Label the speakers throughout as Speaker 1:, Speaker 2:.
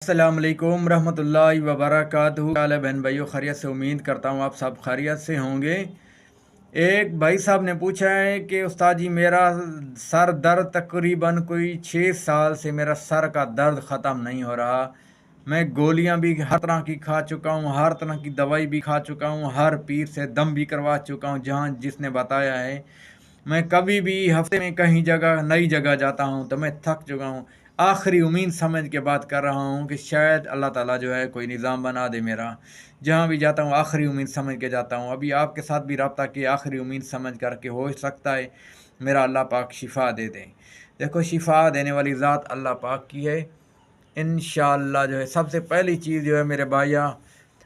Speaker 1: अस्सलाम वालेकुम रहमतुल्लाहि व बरकातहू। क्या हाल है बहन भाइयों, खैरियत से? उम्मीद करता हूँ आप सब खैरियत से होंगे। एक भाई साहब ने पूछा है कि उस्ताद जी मेरा सर दर्द तकरीबन कोई 6 साल से मेरा सर का दर्द ख़त्म नहीं हो रहा। मैं गोलियां भी हर तरह की खा चुका हूँ, हर तरह की दवाई भी खा चुका हूँ, हर पीर से दम भी करवा चुका हूँ जहाँ जिसने बताया है। मैं कभी भी हफ्ते में कहीं जगह नई जगह जाता हूँ तो मैं थक चुका हूँ। आखिरी उम्मीद समझ के बात कर रहा हूँ कि शायद अल्लाह ताला जो है कोई निज़ाम बना दे मेरा। जहाँ भी जाता हूँ आखिरी उम्मीद समझ के जाता हूँ। अभी आपके साथ भी रब्ता किया, आखिरी उम्मीद समझ करके हो सकता है मेरा अल्लाह पाक शिफ़ा दे दे। देखो, शिफ़ा देने वाली ज़ात अल्लाह पाक की है। इंशाअल्लाह जो है सबसे पहली चीज़ जो है मेरे भाइया,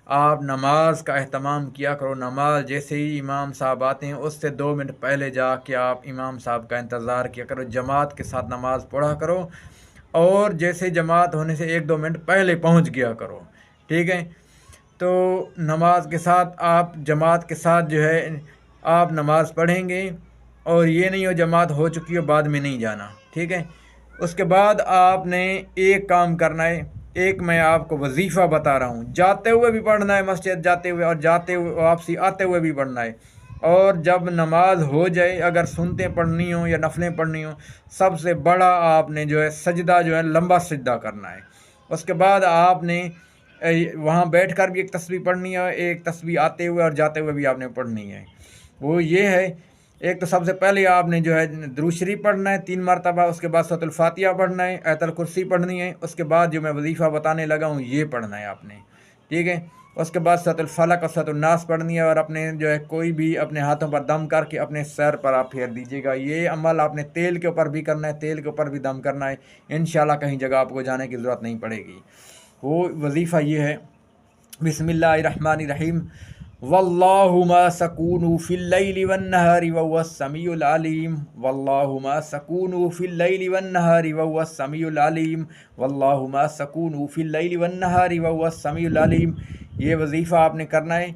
Speaker 1: आप नमाज का एहतमाम किया करो। नमाज जैसे ही इमाम साहब आते हैं उससे 2 मिनट पहले जाके आप इमाम साहब का इंतज़ार किया करो। जमात के साथ नमाज पढ़ा करो और जैसे जमात होने से 1-2 मिनट पहले पहुंच गया करो। ठीक है, तो नमाज के साथ आप जमात के साथ जो है आप नमाज़ पढ़ेंगे और ये नहीं हो जमात हो चुकी हो बाद में नहीं जाना। ठीक है, उसके बाद आपने एक काम करना है। एक मैं आपको वजीफ़ा बता रहा हूँ, जाते हुए भी पढ़ना है मस्जिद जाते हुए, और जाते हुए वापसी आते हुए भी पढ़ना है। और जब नमाज हो जाए, अगर सुनते पढ़नी हो या नफलें पढ़नी हो, सबसे बड़ा आपने जो है सजदा जो है लंबा सजदा करना है। उसके बाद आपने वहाँ बैठ कर भी एक तस्बीह पढ़नी है, एक तस्बीह आते हुए और जाते हुए भी आपने पढ़नी है। वो ये है, एक तो सबसे पहले आपने जो है दुरूद शरीफ पढ़ना है 3 मरतबा, उसके बाद सूरतुल फातिहा पढ़ना है, आयतुल कुर्सी पढ़नी है, उसके बाद जो मैं वजीफ़ा बताने लगा हूँ ये पढ़ना है आपने। ठीक है, उसके बाद सूरतुल फलक और सूरतुल नास पढ़नी है, और अपने जो है कोई भी अपने हाथों पर दम करके अपने सर पर आप फेर दीजिएगा। ये अमल आपने तेल के ऊपर भी करना है, तेल के ऊपर भी दम करना है। इंशाल्लाह कहीं जगह आपको जाने की ज़रूरत नहीं पड़ेगी। वो वजीफ़ा ये है, बिस्मिल्लाहिर्रहमानिर्रहीम, वल्लाहु मा सकूनु फिल लैलि वन नहारि व हुवस समीउल अलीम, वल्लाहु मा सकूनु फिल लैलि वन नहारि व हुवस समीउल अलीम, वल्लाहु मा सकूनु फिल लैलि वन नहारि व हुवस समीउल अलीम। ये वजीफ़ा आपने करना है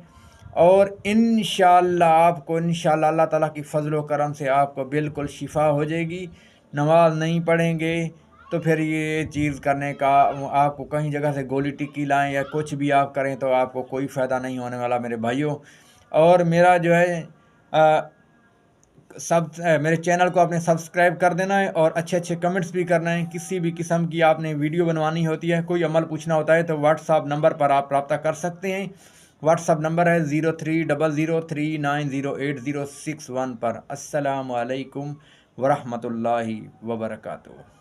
Speaker 1: और इंशाअल्लाह आपको इंशाअल्लाह अल्लाह ताला की फ़ज़ल व करम से आपको बिल्कुल शिफ़ा हो जाएगी। नमाज नहीं पढ़ेंगे तो फिर ये चीज़ करने का आपको कहीं जगह से गोली टिक्की लाएं या कुछ भी आप करें तो आपको कोई फ़ायदा नहीं होने वाला मेरे भाइयों। और मेरा जो है मेरे चैनल को आपने सब्सक्राइब कर देना है और अच्छे अच्छे कमेंट्स भी करना है। किसी भी किस्म की आपने वीडियो बनवानी होती है, कोई अमल पूछना होता है तो व्हाट्सअप नंबर पर आप रब्ता कर सकते हैं। व्हाट्सअप नंबर है 0300390806 पर। अस्सलामु अलैकुम वरहमतुल्लाहि वबरकातुहू।